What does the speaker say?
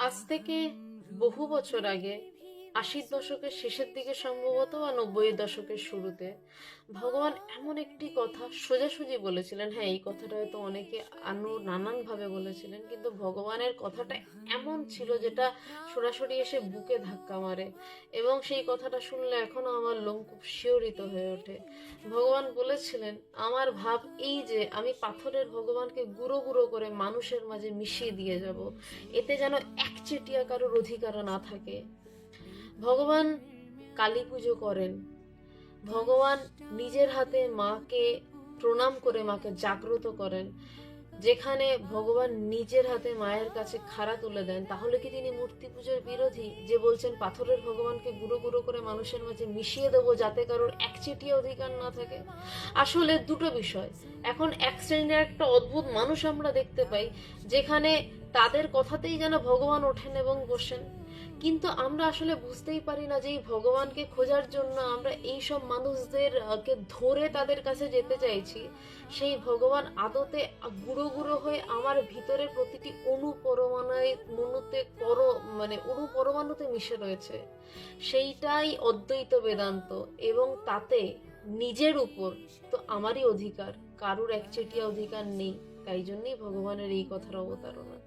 আজ থেকে বহু বছর আগে, ৮০ দশকের শেষের দিকে সম্ভবত বা ৯০-এর দশকের শুরুতে, ভগবান এমন একটি কথা সোজাসুজি বলেছিলেন। হ্যাঁ, এই কথাটা হয়তো অনেকে নানানভাবে বলেছিলেন, কিন্তু ভগবানের কথাটা এমন ছিল যেটা সরাসরি এসে বুকে ধাক্কা মারে, এবং সেই কথাটা শুনলে এখনো আমার লোম খুব শিহরিত হয়ে ওঠে। ভগবান বলেছিলেন, আমার ভাব এই যে আমি পাথরের ভগবানকে গুঁড়ো গুঁড়ো করে মানুষের মাঝে মিশিয়ে দিয়ে যাব, এতে যেন একচেটিয়া কারোর অধিকার না থাকে। ভগবান কালী পুজো করেন, ভগবান নিজের হাতে মাকে প্রণাম করে মাকে জাগ্রত করেন। যেখানে ভগবান নিজের হাতে মায়ের কাছে খাড়া তুলে দেন, তাহলে কি তিনি মূর্তি পুজোর বিরোধী, যে বলছেন পাথরের ভগবানকে গুঁড়ো গুঁড়ো করে মানুষের মাঝে মিশিয়ে দেবো যাতে কারোর একচেটিয়া অধিকার না থাকে? আসলে দুটো বিষয়। এখন এক শ্রেণীর একটা অদ্ভুত মানুষ আমরা দেখতে পাই, যেখানে তাদের কথাতেই যেন ভগবান ওঠেন এবং বসেন, কিন্তু আমরা আসলে বুঝতেই পারি না যে এই ভগবানকে খোঁজার জন্য আমরা এই সব মানুষদের কে ধরে তাদের কাছে যেতে চাইছি। সেই ভগবান আদতে গুঁড়ো গুঁড়ো হয়ে আমার ভিতরে প্রতিটি অণু পরমাণুতে মিশে রয়েছে। সেইটাই অদ্বৈত বেদান্ত, এবং তাতে নিজের উপর তো আমারই অধিকার, কারুর একচেটিয়া অধিকার নেই। তাই জন্যই ভগবানের এই কথার অবতারণা।